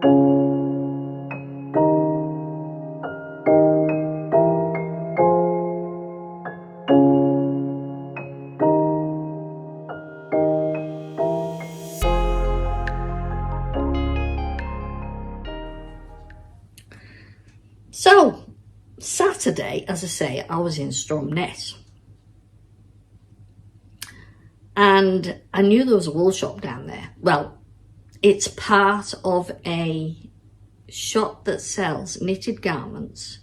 So, Saturday, as I say, I was in Stromness. And I knew there was a wool shop down there. Well, it's part of a shop that sells knitted garments,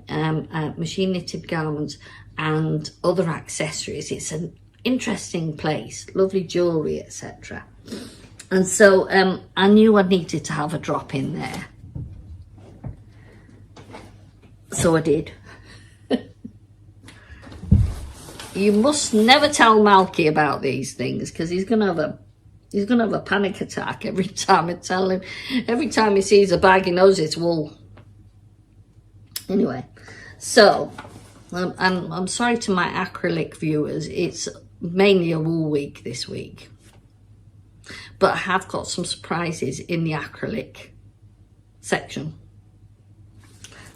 machine knitted garments and other accessories. It's an interesting place, lovely jewellery, etc. And so I knew I needed to have a drop in there. So I did. You must never tell Malky about these things, because he's gonna have a panic attack every time I tell him. Every time he sees a bag, he knows it's wool. Anyway, so I'm sorry to my acrylic viewers. It's mainly a wool week this week, but I have got some surprises in the acrylic section.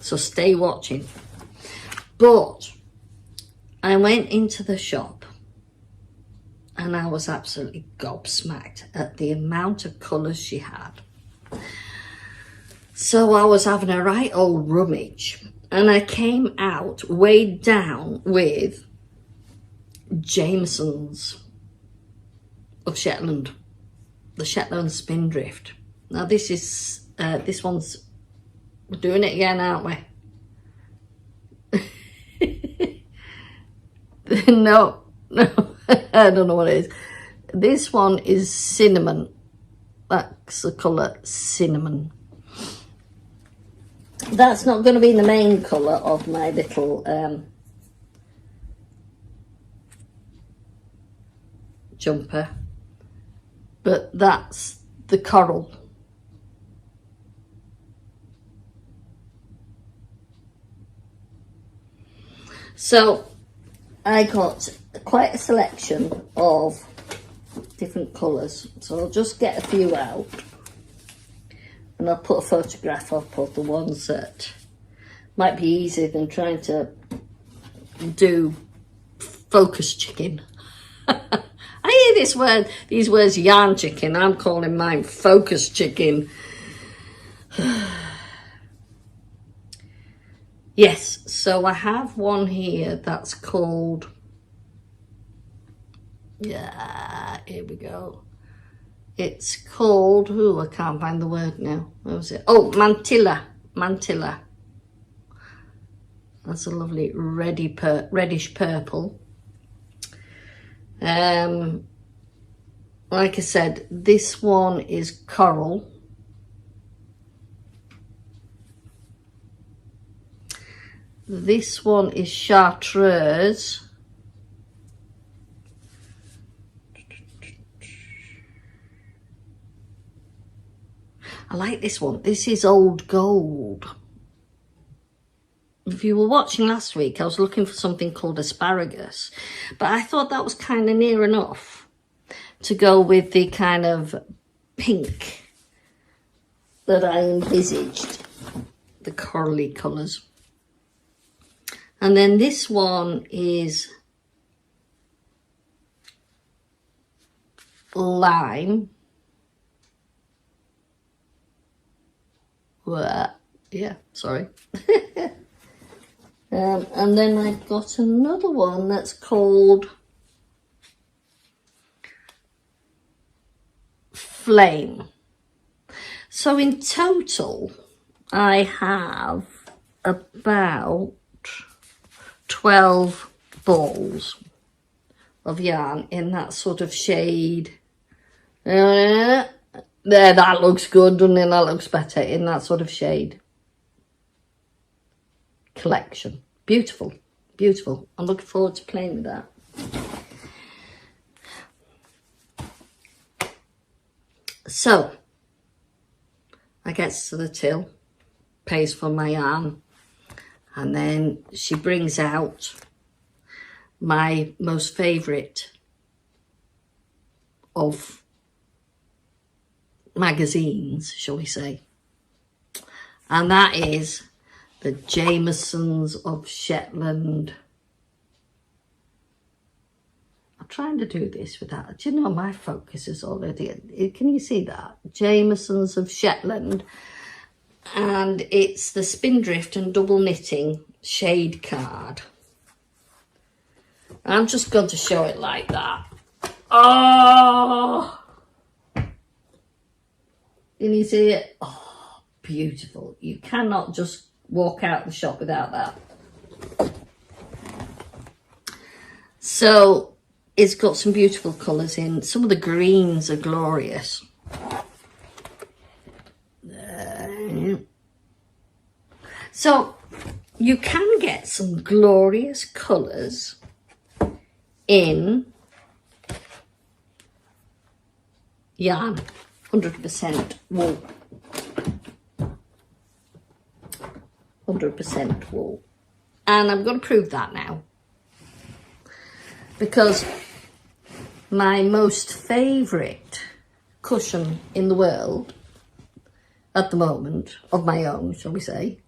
So stay watching. But I went into the shop and I was absolutely gobsmacked at the amount of colours she had. So I was having a right old rummage and I came out weighed down with Jamieson's of Shetland, the Shetland Spindrift. Now this is, this one's, we're doing it again, aren't we? No, I don't know what it is. This one is cinnamon. That's the colour cinnamon. That's not going to be the main colour of my little jumper, but that's the coral. So I got quite a selection of different colours, so I'll just get a few out and I'll put a photograph up of the ones that might be easier than trying to do focus chicken. I hear this word, these words, yarn chicken. I'm calling mine focus chicken. Yes, so I have one here that's called, yeah, here we go. It's called, oh, I can't find the word now. Where was it? Oh, mantilla. That's a lovely reddish purple. Like I said, this one is coral. This one is chartreuse. I like this one. This is old gold. If you were watching last week, I was looking for something called asparagus, but I thought that was kind of near enough to go with the kind of pink that I envisaged, the corally colours. And then this one is lime. Yeah, sorry. And then I've got another one that's called Flame. So in total, I have about 12 balls of yarn in that sort of shade. There, that looks good, doesn't it? That looks better in that sort of shade. Collection. Beautiful, beautiful. I'm looking forward to playing with that. So, I get to the till, pays for my yarn, and then she brings out my most favourite of magazines, shall we say. And that is the Jamiesons of Shetland. I'm trying to do this without, do you know, my focus is already, can you see that? Jamiesons of Shetland. And it's the Spindrift and double knitting shade card. I'm just going to show it like that. Oh! Can you see it? Oh, beautiful. You cannot just walk out the shop without that. So it's got some beautiful colours in. Some of the greens are glorious. So you can get some glorious colours in yarn, 100% wool. 100% wool. And I'm going to prove that now. Because my most favourite cushion in the world, at the moment, of my own, shall we say,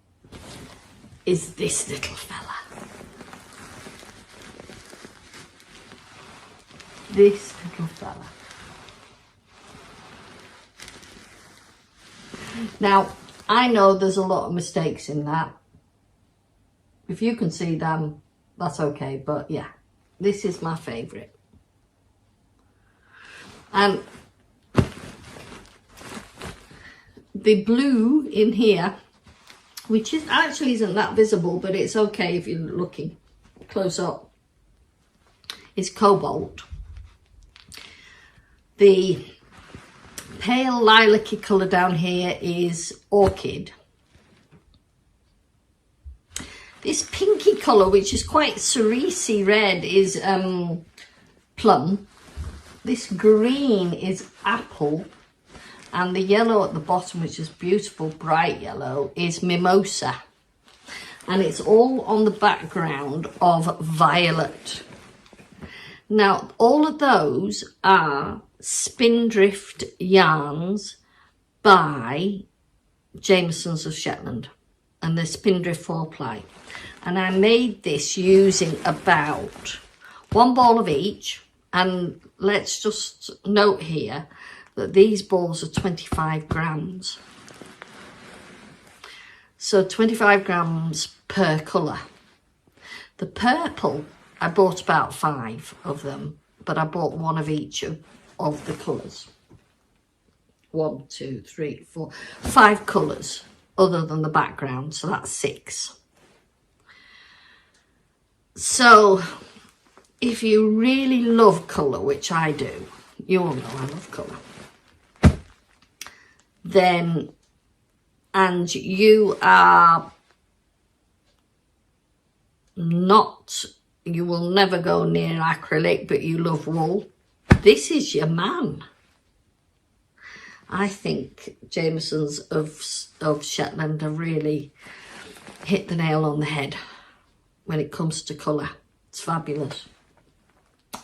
is this little fella. This little fella. Now, I know there's a lot of mistakes in that. If you can see them, that's okay. But yeah, this is my favourite. And the blue in here, which is actually isn't that visible, but it's okay if you're looking close up, is cobalt. The pale lilac-y colour down here is orchid. This pinky colour, which is quite cerise red, is plum. This green is apple. And the yellow at the bottom, which is beautiful, bright yellow, is mimosa. And it's all on the background of violet. Now, all of those are Spindrift yarns by Jamiesons of Shetland. And the Spindrift 4-ply. And I made this using about one ball of each. And let's just note here that these balls are 25 grams. So 25 grams per colour. The purple, I bought about 5 of them, but I bought one of each of the colours. 1, 2, 3, 4, 5 colours other than the background, so that's 6. So if you really love colour, which I do, you all know I love colour, then, and you are not, you will never go near acrylic, but you love wool, this is your man. I think Jamiesons of Shetland have really hit the nail on the head when it comes to colour. It's fabulous.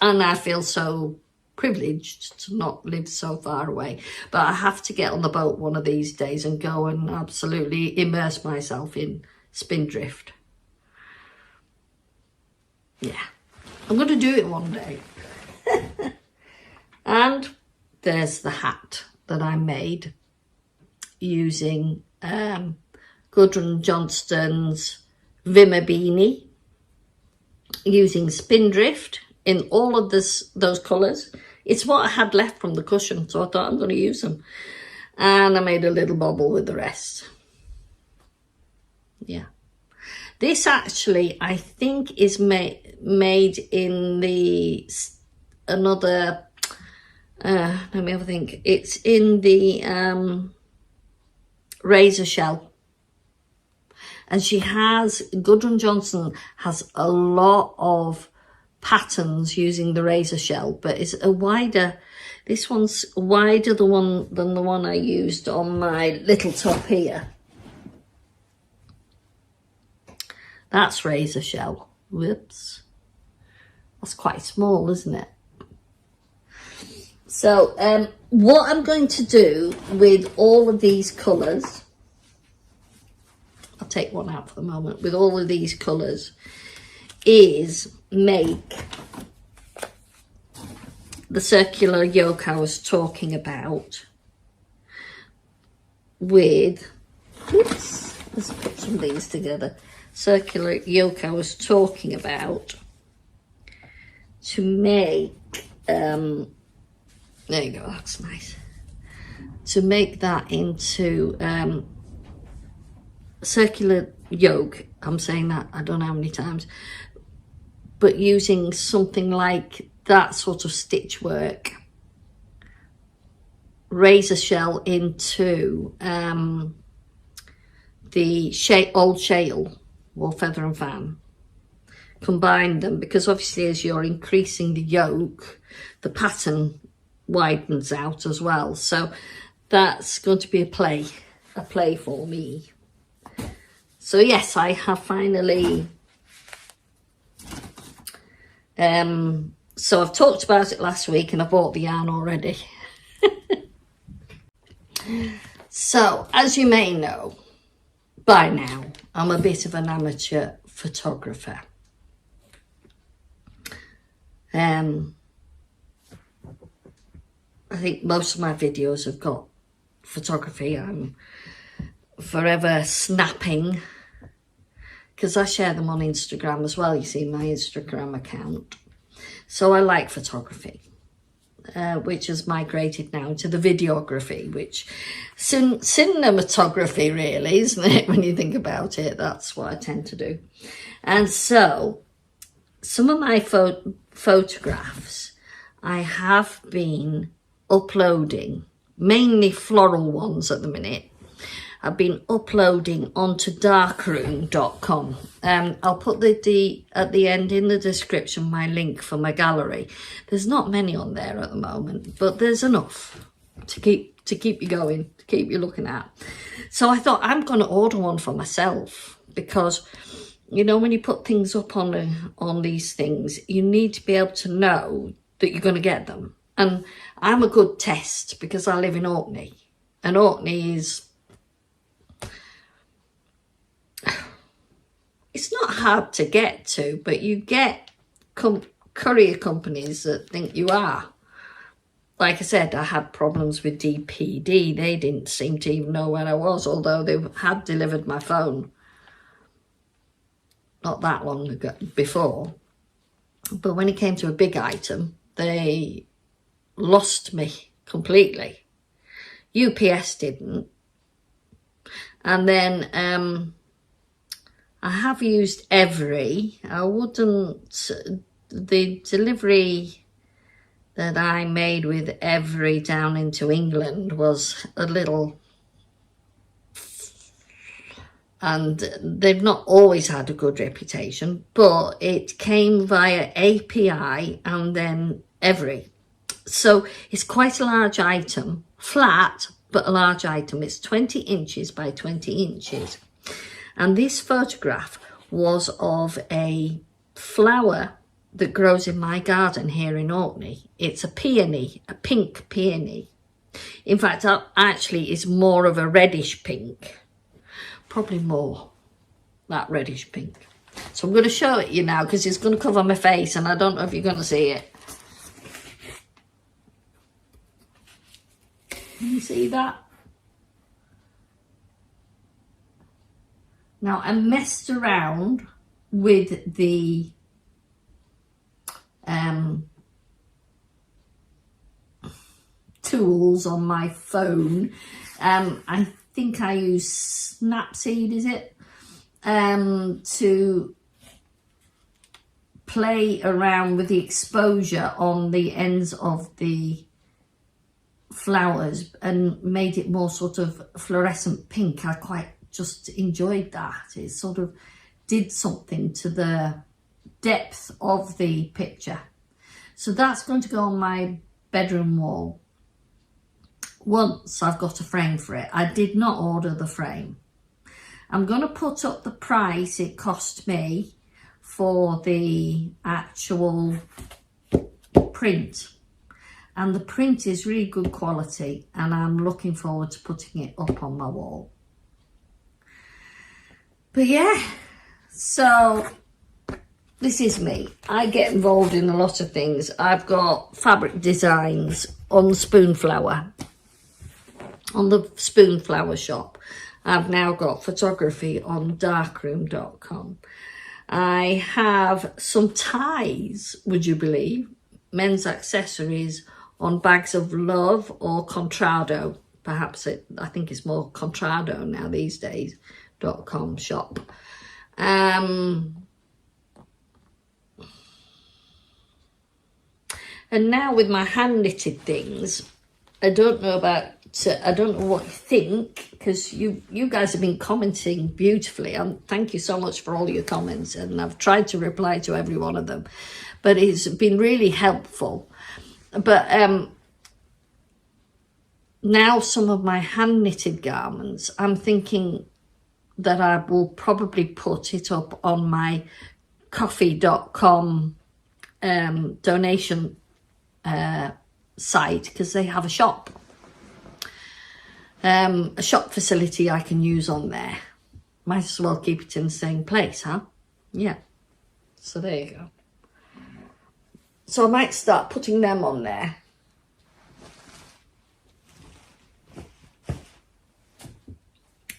And I feel so privileged to not live so far away. But I have to get on the boat one of these days and go and absolutely immerse myself in Spindrift. Yeah, I'm going to do it one day. And there's the hat that I made using Gudrun Johnston's Vimmer Beanie, using Spindrift in all of those colours. It's what I had left from the cushion, so I thought I'm going to use them. And I made a little bobble with the rest. Yeah. This actually, I think, is made in the another... let me have a think. It's in the razor shell. And Gudrun Johnson has a lot of patterns using the razor shell, but it's a wider, this one's wider than the one I used on my little top here. That's razor shell. Whoops. That's quite small, isn't it? So what I'm going to do with all of these colours I'll take one out for the moment, with all of these colours, is make the circular yoke I was talking about with, oops, let's put some of these together. Circular yoke I was talking about to make, there you go, that's nice. To make that into circular yoke, I'm saying that I don't know how many times, but using something like that sort of stitch work, razor shell into the old shale or feather and fan, combine them, because obviously as you're increasing the yoke, the pattern widens out as well. So that's going to be a play for me. So yes, I have finally, so I've talked about it last week and I bought the yarn already. So as you may know by now, I'm a bit of an amateur photographer. I think most of my videos have got photography. I'm forever snapping, because I share them on Instagram as well. You see my Instagram account. So I like photography, which has migrated now to the videography, which cinematography really, isn't it? When you think about it, that's what I tend to do. And so some of my photographs I have been uploading, mainly floral ones at the minute. I've been uploading onto darkroom.com. I'll put the at the end in the description my link for my gallery. There's not many on there at the moment, but there's enough to keep you going, to keep you looking at. So I thought I'm going to order one for myself, because you know, when you put things up on these things, you need to be able to know that you're going to get them. And I'm a good test, because I live in Orkney, and Orkney is, it's not hard to get to, but you get courier companies that think you are. Like I said, I had problems with DPD. They didn't seem to even know where I was, although they had delivered my phone not that long ago before. But when it came to a big item, they lost me completely. UPS didn't. And then I have used Every. I wouldn't, the delivery that I made with Every down into England was a little, and they've not always had a good reputation, but it came via API and then Every. So it's quite a large item, flat, but a large item. It's 20 inches by 20 inches. And this photograph was of a flower that grows in my garden here in Orkney. It's a peony, a pink peony. In fact, actually it's more of a reddish pink. Probably more, that reddish pink. So I'm going to show it you now, because it's going to cover my face and I don't know if you're going to see it. Can you see that? Now, I messed around with the tools on my phone. I think I use Snapseed, is it? To play around with the exposure on the ends of the flowers and made it more sort of fluorescent pink. I quite just enjoyed that. It sort of did something to the depth of the picture. So that's going to go on my bedroom wall once I've got a frame for it. I did not order the frame. I'm going to put up the price it cost me for the actual print. And the print is really good quality, and I'm looking forward to putting it up on my wall. But yeah, so this is me. I get involved in a lot of things. I've got fabric designs on Spoonflower, on the Spoonflower shop. I've now got photography on darkroom.com. I have some ties, would you believe, men's accessories on Bags of Love or Contrado. Perhaps I think it's more Contrado now these days, .com shop. And now with my hand knitted things, I don't know what you think, because you guys have been commenting beautifully. Thank you so much for all your comments, and I've tried to reply to every one of them, but it's been really helpful. But now some of my hand knitted garments, I'm thinking that I will probably put it up on my coffee.com donation site, because they have a shop facility I can use on there. Might as well keep it in the same place, huh? Yeah, so there you go. So I might start putting them on there.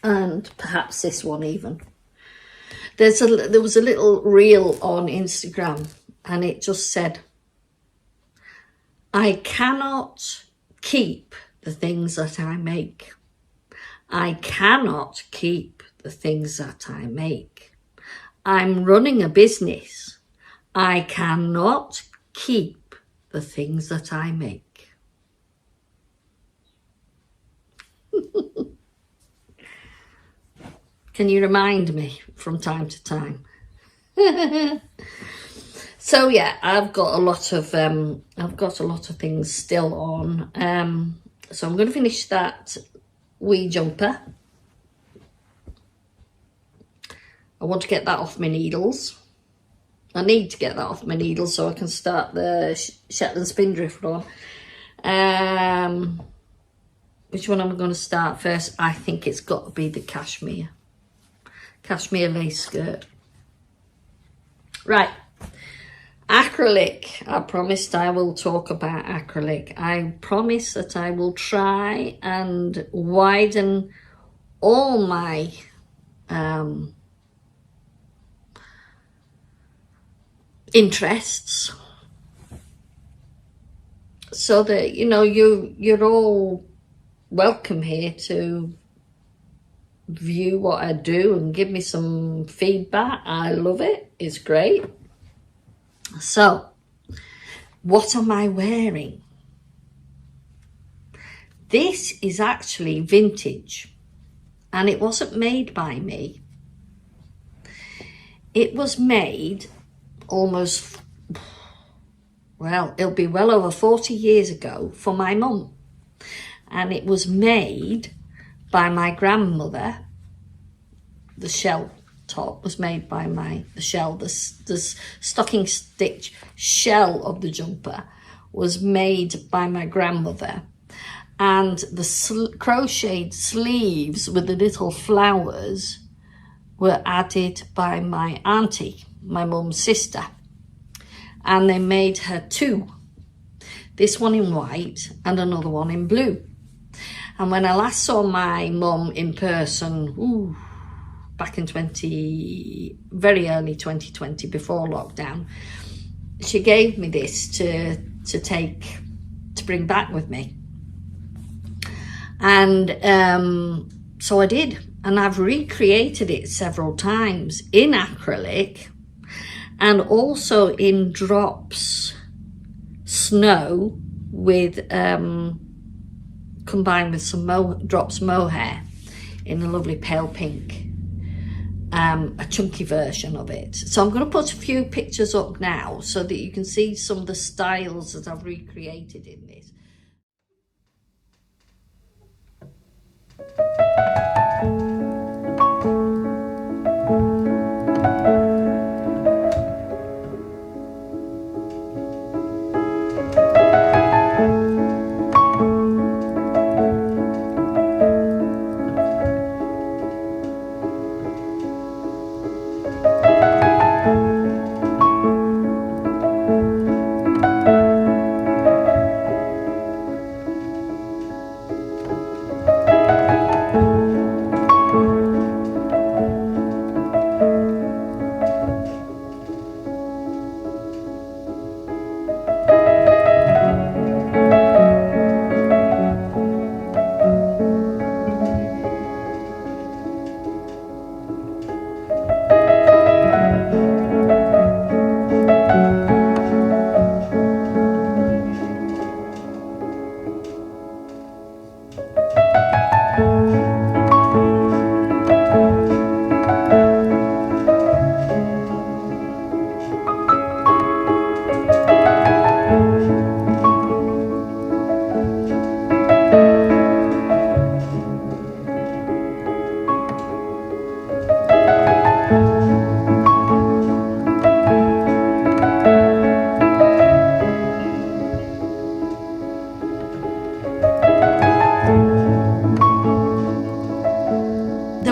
And perhaps this one even. There was a little reel on Instagram, and it just said, I cannot keep the things that I make. I cannot keep the things that I make. I'm running a business. I cannot keep the things that I make. Can you remind me from time to time? So yeah, I've got a lot of things still on. So I'm going to finish that wee jumper. I want to get that off my needles. I need to get that off my needles so I can start the Shetland Spindrift on. Which one am I going to start first? I think it's got to be the cashmere lace skirt. Right. Acrylic. I promised I will talk about acrylic. I promise that I will try and widen all my interests, so that you're all welcome here to view what I do and give me some feedback. I love it. It's great. So, what am I wearing? This is actually vintage, and it wasn't made by me. It was made almost, well, it'll be well over 40 years ago for my mum. And it was made by my grandmother. The shell top was made by the stocking stitch shell of the jumper was made by my grandmother, and the crocheted sleeves with the little flowers were added by my auntie, my mum's sister, and they made her two, this one in white and another one in blue. And when I last saw my mum in person, back in very early 2020, before lockdown, she gave me this to bring back with me. And so I did, and I've recreated it several times in acrylic and also in drops snow with combined with some drops mohair in a lovely pale pink. A chunky version of it. So I'm going to put a few pictures up now so that you can see some of the styles that I've recreated in this.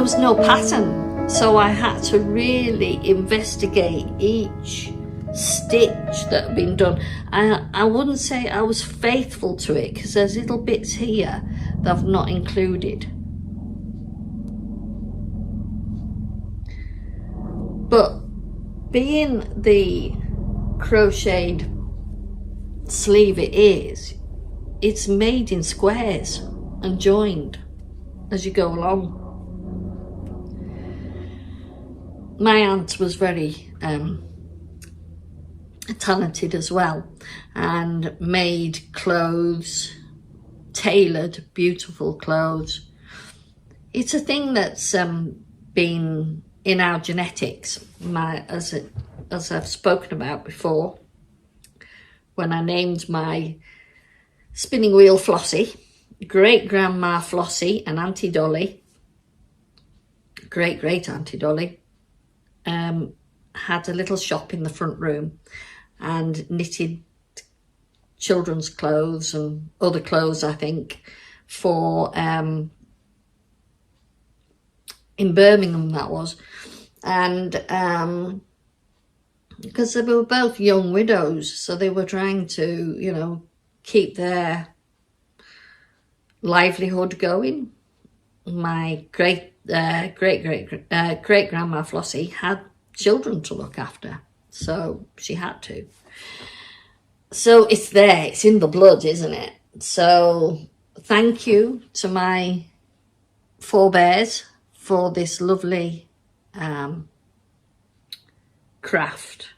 was no pattern, so I had to really investigate each stitch that had been done. I wouldn't say I was faithful to it, because there's little bits here that I've not included. But being the crocheted sleeve it is, it's made in squares and joined as you go along. My aunt was very talented as well, and made clothes, tailored, beautiful clothes. It's a thing that's been in our genetics, as I've spoken about before, when I named my spinning wheel Flossie. Great-grandma Flossie and Auntie Dolly, great-great-auntie Dolly, had a little shop in the front room and knitted children's clothes and other clothes, I think, for in Birmingham, that was. And because they were both young widows, so they were trying to, you know, keep their livelihood going. My great-grandma Flossie had children to look after, so she had to. So it's there, it's in the blood, isn't it? So thank you to my forebears for this lovely craft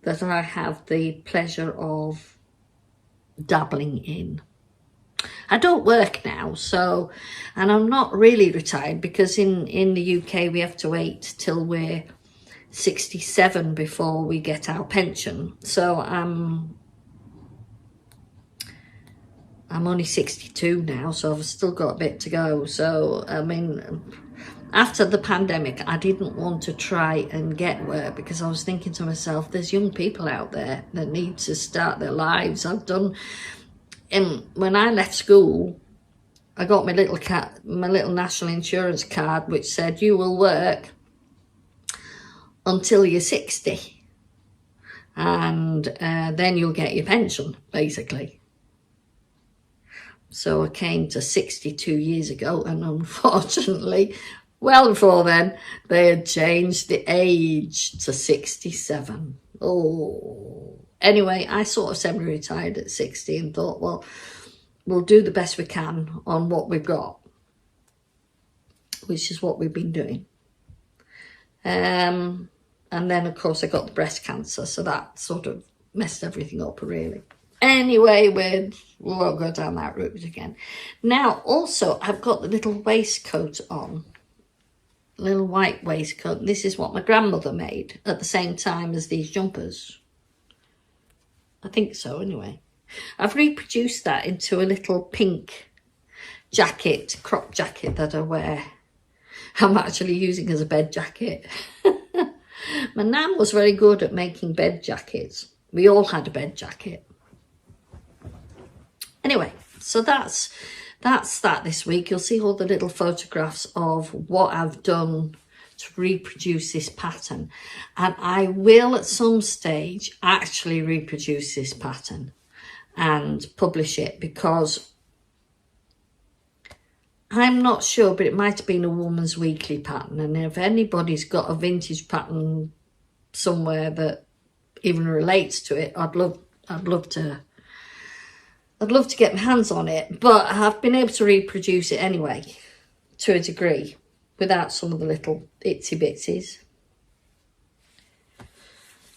that I have the pleasure of dabbling in. I don't work now, so, and I'm not really retired, because in the UK we have to wait till we're 67 before we get our pension. So I'm only 62 now, so I've still got a bit to go. So I mean, after the pandemic, I didn't want to try and get work, because I was thinking to myself, there's young people out there that need to start their lives. When I left school, I got my little national insurance card, which said you will work until you're 60, and then you'll get your pension, basically. So I came to 62 years ago, and unfortunately, well before then, they had changed the age to 67. Oh, anyway, I sort of semi-retired at 60 and thought, well, we'll do the best we can on what we've got, which is what we've been doing. And then, of course, I got the breast cancer, so that sort of messed everything up, really. Anyway, we won't go down that route again. Now, also, I've got the little waistcoat on, little white waistcoat. This is what my grandmother made at the same time as these jumpers. I think so, anyway. I've reproduced that into a little pink jacket, crop jacket that I wear. I'm actually using as a bed jacket. My nan was very good at making bed jackets. We all had a bed jacket. Anyway, so that's that this week. You'll see all the little photographs of what I've done to reproduce this pattern. And I will at some stage actually reproduce this pattern and publish it, because I'm not sure, but it might have been a Woman's Weekly pattern. And if anybody's got a vintage pattern somewhere that even relates to it, I'd love to get my hands on it. But I've been able to reproduce it anyway, to a degree, without some of the little itsy bitsies.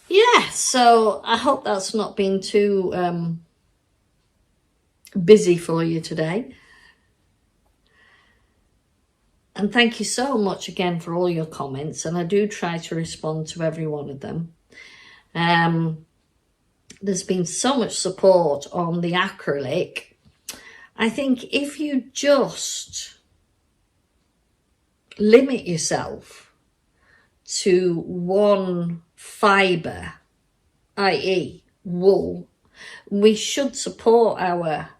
Yeah, so I hope that's not been too busy for you today. And thank you so much again for all your comments, and I do try to respond to every one of them. There's been so much support on the acrylic. I think if you just limit yourself to one fibre, i.e. wool, we should support our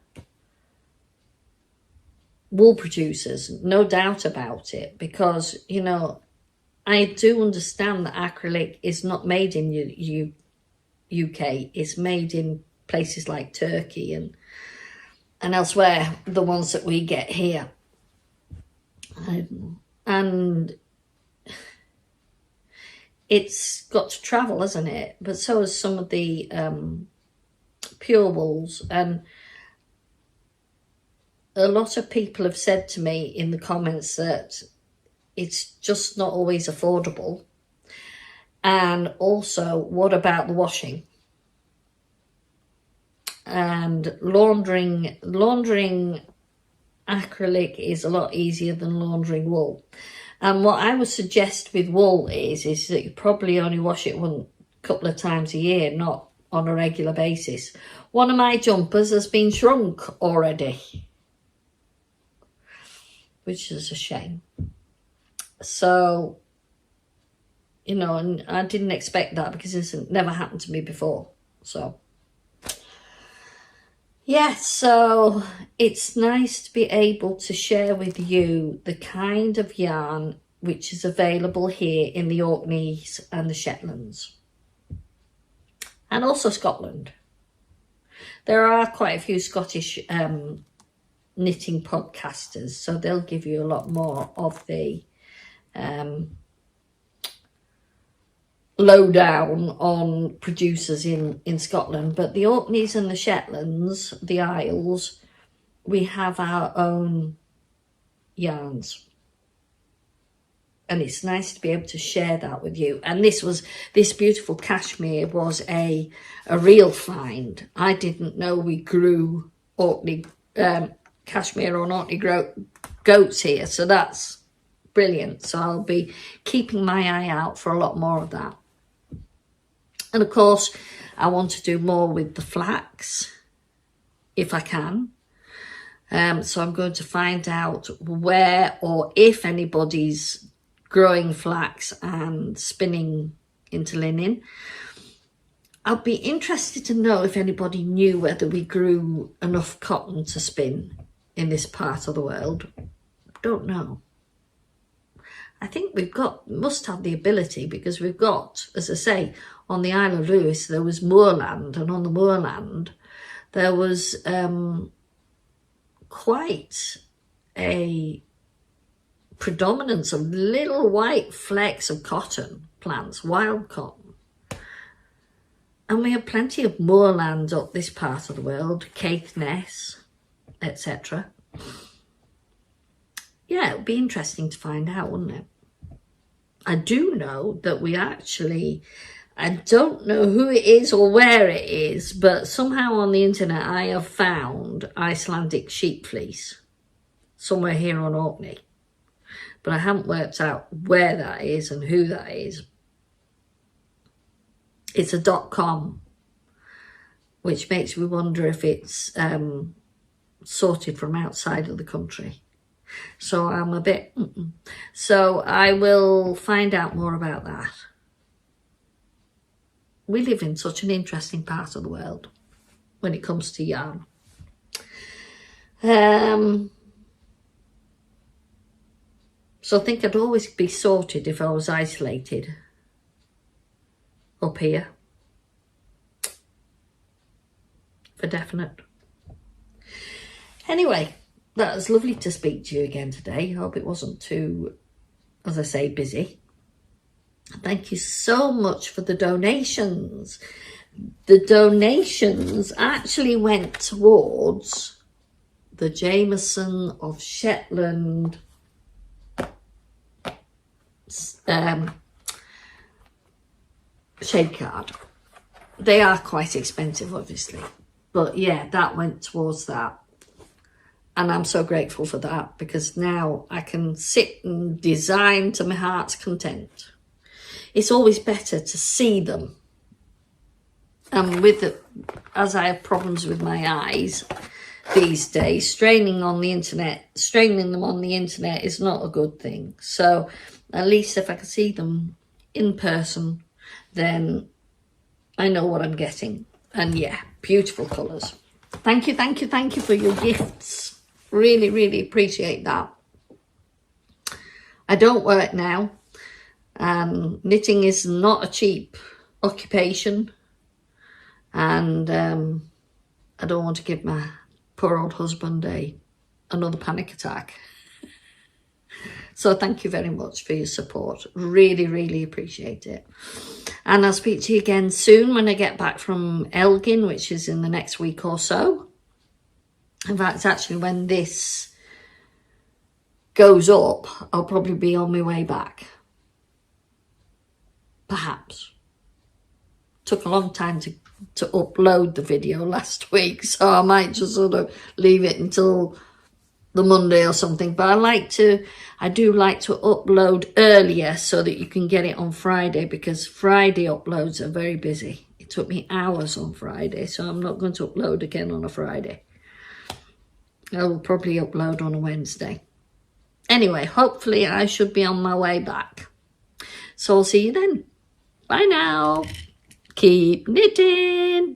wool producers, no doubt about it, because, you know, I do understand that acrylic is not made in UK, it's made in places like Turkey and elsewhere, the ones that we get here. And it's got to travel, hasn't it? But so has some of the pure wools. And a lot of people have said to me in the comments that it's just not always affordable. And also, what about the washing? And laundering acrylic is a lot easier than laundering wool. And what I would suggest with wool is that you probably only wash it a couple of times a year, not on a regular basis. One of my jumpers has been shrunk already, which is a shame. So, you know, and I didn't expect that because it's never happened to me before. So, yeah, so it's nice to be able to share with you the kind of yarn which is available here in the Orkneys and the Shetlands. And also Scotland. There are quite a few Scottish knitting podcasters, so they'll give you a lot more of the lowdown on producers in Scotland. But the Orkneys and the Shetlands, the Isles, we have our own yarns. And it's nice to be able to share that with you. And this beautiful cashmere was a real find. I didn't know we grew Orkney cashmere on Orkney goats here. So that's brilliant. So I'll be keeping my eye out for a lot more of that. And of course, I want to do more with the flax, if I can. So I'm going to find out where or if anybody's growing flax and spinning into linen. I'll be interested to know if anybody knew whether we grew enough cotton to spin in this part of the world. Don't know. I think must have the ability, because we've got, as I say, on the Isle of Lewis, there was moorland, and on the moorland, there was quite a predominance of little white flecks of cotton plants, wild cotton. And we have plenty of moorland up this part of the world, Caithness, etc. Yeah, it would be interesting to find out, wouldn't it? I do know that we actually, I don't know who it is or where it is, but somehow on the internet I have found Icelandic sheep fleece somewhere here on Orkney. But I haven't worked out where that is and who that is. It's a .com, which makes me wonder if it's sorted from outside of the country. So I'm a bit... So I will find out more about that. We live in such an interesting part of the world when it comes to yarn. So I think I'd always be sorted if I was isolated up here. For definite. Anyway, that was lovely to speak to you again today. Hope it wasn't too, as I say, busy. Thank you so much for the donations. The donations actually went towards the Jamieson of Shetland shade card. They are quite expensive, obviously, but yeah, that went towards that, and I'm so grateful for that, because now I can sit and design to my heart's content. It's always better to see them, and as I have problems with my eyes these days, straining them on the internet is not a good thing. So at least if I can see them in person, then I know what I'm getting. And yeah, beautiful colours. Thank you for your gifts. Really, really appreciate that. I don't work now. Knitting is not a cheap occupation, and I don't want to give my poor old husband another panic attack. So thank you very much for your support. Really, really appreciate it. And I'll speak to you again soon when I get back from Elgin, which is in the next week or so. In fact, actually, when this goes up, I'll probably be on my way back. Perhaps. Took a long time to upload the video last week, so I might just sort of leave it until the Monday or something. But I do like to upload earlier so that you can get it on Friday, because Friday uploads are very busy. It took me hours on Friday, so I'm not going to upload again on a Friday. I will probably upload on a Wednesday. Anyway, hopefully I should be on my way back. So I'll see you then. Bye now. Keep knitting.